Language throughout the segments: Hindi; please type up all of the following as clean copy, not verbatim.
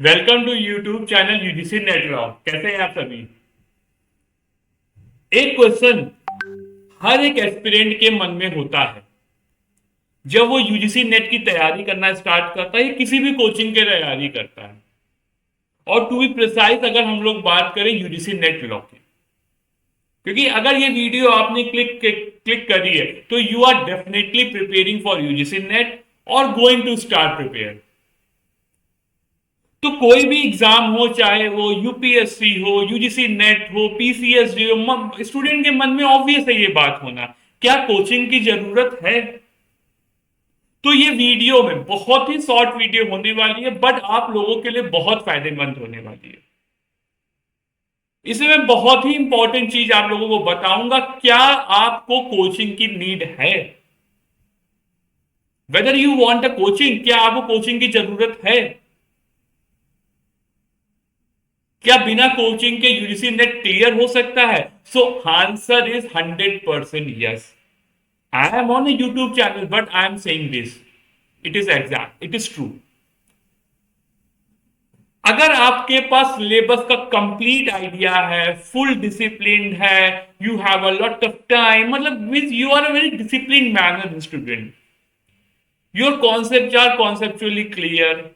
Welcome to YouTube channel UGC network. कैसे हैं आप सभी। एक क्वेश्चन हर एक एस्पिरेंट के मन में होता है जब वो यूजीसी नेट की तैयारी करना स्टार्ट करता है या किसी भी कोचिंग की तैयारी करता है। और टू बी प्रिसाइज अगर हम लोग बात करें यूजीसी नेट लॉ की, क्योंकि अगर ये वीडियो आपने क्लिक करी है तो you are definitely preparing for UGC NET और गोइंग टू स्टार्ट प्रिपेयर। तो कोई भी एग्जाम हो, चाहे वो यूपीएससी हो, यूजीसी नेट हो, पीसीएसडी हो, स्टूडेंट के मन में ऑब्वियस है ये बात होना, क्या कोचिंग की जरूरत है। तो ये वीडियो में बहुत ही शॉर्ट वीडियो होने वाली है, बट आप लोगों के लिए बहुत फायदेमंद होने वाली है। इसमें मैं बहुत ही इंपॉर्टेंट चीज आप लोगों को बताऊंगा, क्या आपको कोचिंग की नीड है, whether you want a coaching, क्या आपको कोचिंग की जरूरत है, क्या बिना कोचिंग के यूजीसी नेट क्लियर हो सकता है। So answer is 100% yes. I am on a YouTube channel, but I am saying this. It is exact. It is true. अगर आपके पास सिलेबस का कंप्लीट आइडिया है, फुल डिसिप्लिन है, you have a lot of time, मतलब means you are a very discipline manner student, your concept are conceptually clear,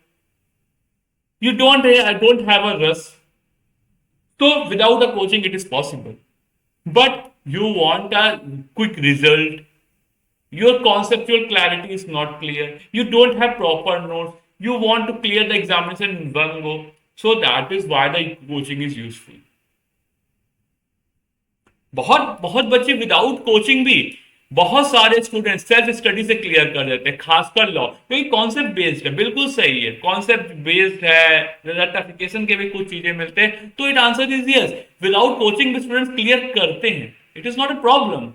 you don't have a rush, तो without a coaching it is possible. But you want a quick result, your conceptual clarity is not clear, you don't have proper notes, you want to clear the examination in one go, so that is why the coaching is useful। बहुत बहुत बच्चे विदाउट कोचिंग भी, बहुत सारे स्टूडेंट सेल्फ स्टडी से क्लियर कर देते हैं, खासकर लॉ, क्योंकि कॉन्सेप्ट बेस्ड है। बिल्कुल सही है, कॉन्सेप्ट बेस्ड है, रटिफिकेशन के भी कुछ चीजें मिलते हैं, तो it answer is yes. Without coaching भी स्टूडेंट्स क्लियर करते हैं, it is not a problem.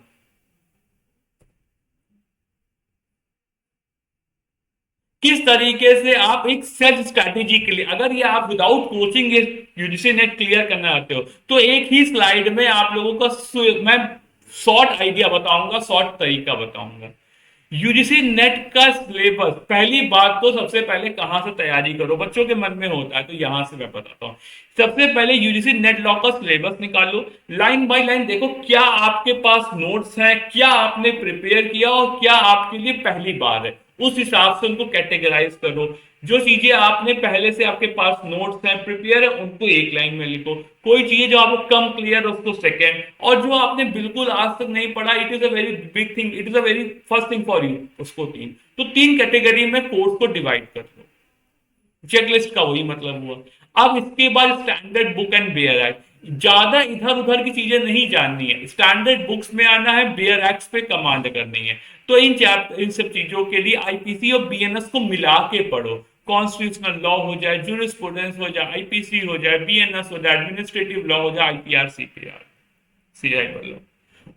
किस तरीके से आप एक सेल्फ स्ट्रैटेजी के लिए, अगर ये आप without coaching UGC net clear करना चाहते हो, तो एक ही स्लाइड में आप लोगों का मैं शॉर्ट आइडिया बताऊंगा, शॉर्ट तरीका बताऊंगा। यूजीसी नेट का सिलेबस, पहली बात तो सबसे पहले कहां से तैयारी करो, बच्चों के मन में होता है, तो यहां से मैं बताता हूं। सबसे पहले यूजीसी नेट लॉ का सिलेबस निकालो, लाइन बाय लाइन देखो क्या आपके पास नोट्स हैं, क्या आपने प्रिपेयर किया और क्या आपके लिए पहली बार है, उस हिसाब से उनको कैटेगराइज करो। जो चीजें आपने पहले से आपके पास नोट्स हैं, प्रिपेयर है, उनको एक लाइन में लिखो। कोई चीज जो आपको कम क्लियर है उसको सेकेंड, और जो आपने बिल्कुल आज तक नहीं पढ़ा, it is a very big thing, it is a very first thing for you, उसको तीन। तो तीन कैटेगरी में कोर्स को डिवाइड कर लो। चेकलिस्ट का वही मतलब हुआ। अब इसके बाद standard book and bare act, ज्यादा इधर उधर की चीजें नहीं जाननी है, स्टैंडर्ड बुक्स में आना है, बेयर एक्ट पे कमांड करनी है। तो इन सब चीजों के लिए आईपीसी और बीएनएस को मिला के पढ़ो। कॉन्स्टिट्यूशनल लॉ हो जाए, जूरिस्प्रूडेंस हो जाए, आईपीसी हो जाए, बीएनएस हो जाए, एडमिनिस्ट्रेटिव लॉ हो जाए, आईपीआर, सीपीआर, सीआई बोलो।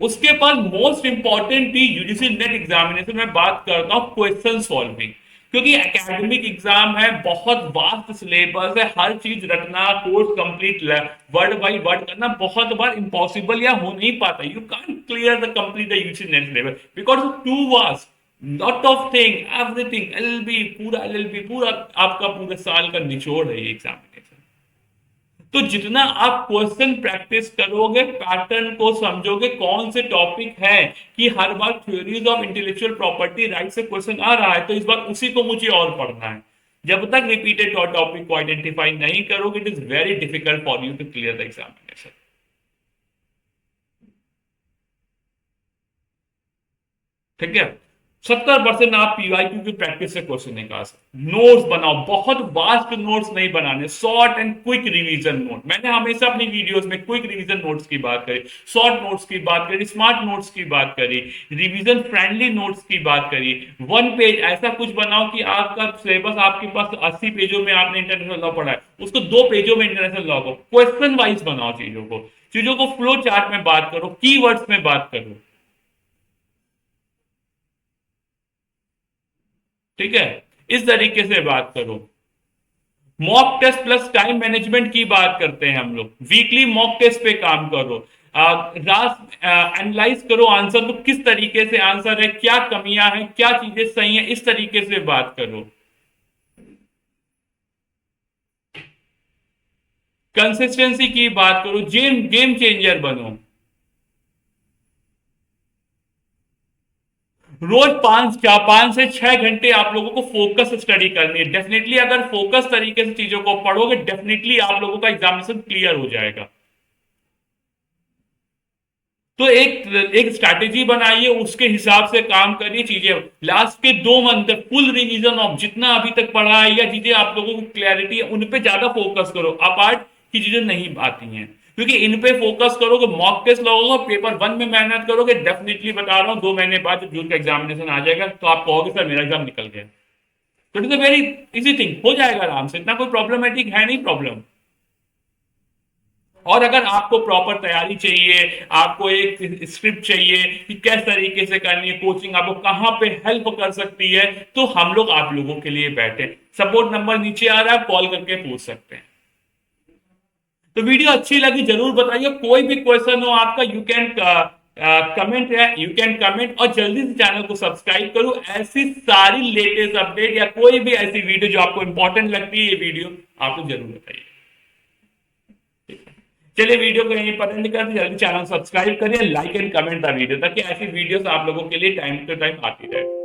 उसके बाद मोस्ट इंपॉर्टेंट थी यूजीसी नेट एग्जामिनेशन में बात करता हूं क्वेश्चन सॉल्विंग, क्योंकि एकेडमिक एग्जाम है, बहुत वास्ट सिलेबस है, हर चीज रटना, course complete word by word करना बहुत बार इम्पॉसिबल या हो नहीं पाता। You can't clear the complete the UGC NET syllabus because too vast, lot of thing, everything, LLB, पूरा एलएलबी, पूरा आपका पूरे साल का निचोड़ है ये एग्जामिनेशन। तो जितना आप क्वेश्चन प्रैक्टिस करोगे, पैटर्न को समझोगे, कौन से टॉपिक है, कि हर बार theories of intellectual property right से क्वेश्चन आ रहा है, तो इस बार उसी को मुझे और पढ़ना है। जब तक रिपीटेड टॉपिक को आइडेंटिफाई नहीं करोगे, it is very difficult for you to clear the examination. ठीक है। 70% आप पीवाईक्यू की प्रैक्टिस से क्वेश्चन निकाल सकते। नोट्स बनाओ, बहुत वास्ट नोट्स नहीं बनाने, short and quick revision note. मैंने हमेशा अपनी वीडियोस में क्विक रिवीजन नोट्स की बात करी, शॉर्ट नोट्स की बात करी, स्मार्ट नोट्स की बात करी, रिवीजन फ्रेंडली नोट्स की बात करी। वन पेज ऐसा कुछ बनाओ कि आपका सिलेबस, आपके पास 80 पेजों में आपने इंटरनेशनल लॉ पढ़ा है, उसको 2 पेजों में इंटरनेशनल लॉ को क्वेश्चन वाइज बनाओ, चीजों को फ्लो चार्ट में बात करो, कीवर्ड्स में बात करो। ठीक है, इस तरीके से बात करो। Mock test plus time management की बात करते हैं हम लोग, वीकली मॉक टेस्ट पे काम करो, रात एनालाइज करो आंसर को, किस तरीके से आंसर है, क्या कमियां हैं, क्या चीजें सही हैं, इस तरीके से बात करो। कंसिस्टेंसी की बात करो, गेम गेम चेंजर बनो। रोज 5 से 6 घंटे आप लोगों को फोकस स्टडी करनी है। डेफिनेटली अगर फोकस तरीके से चीजों को पढ़ोगे, डेफिनेटली आप लोगों का एग्जामिनेशन क्लियर हो जाएगा। तो एक स्ट्रैटेजी बनाइए, उसके हिसाब से काम करिए। चीजें लास्ट के 2 मंथ फुल रिवीजन ऑफ जितना अभी तक पढ़ा है या चीजें आप लोगों को क्लैरिटी है उन पे ज्यादा फोकस करो, अपार्ट की चीजें नहीं आती हैं, क्योंकि इन पे फोकस करोगे, मॉक टेस्ट लगोगे, पेपर 1 में मेहनत करोगे, डेफिनेटली बता रहा हूँ 2 महीने बाद जब जून का एग्जामिनेशन आ जाएगा तो आप कहोगे सर मेरा एग्जाम निकल गया। तो it is a very easy thing, हो जाएगा आराम से, इतना कोई प्रॉब्लमेटिक है नहीं प्रॉब्लम। और अगर आपको प्रॉपर तैयारी चाहिए, आपको एक स्क्रिप्ट चाहिए कि किस तरीके से करनी है, कोचिंग आपको कहाँ पे हेल्प कर सकती है, तो हम लोग आप लोगों के लिए बैठे। सपोर्ट नंबर नीचे आ रहा है, कॉल करके पूछ सकते हैं। तो वीडियो अच्छी लगी जरूर बताइए, कोई भी क्वेश्चन हो आपका यू कैन कमेंट है, यू कैन कमेंट, और जल्दी से चैनल को सब्सक्राइब करो। ऐसी सारी लेटेस्ट अपडेट या कोई भी ऐसी वीडियो जो आपको इंपॉर्टेंट लगती है, ये वीडियो आपको जरूर बताइए। चलिए वीडियो को यहीं पर एंड करते, जल्दी चैनल सब्सक्राइब करिए, like and comment the video, ताकि ऐसी वीडियोस आप लोगों के लिए टाइम टू टाइम आती रहे।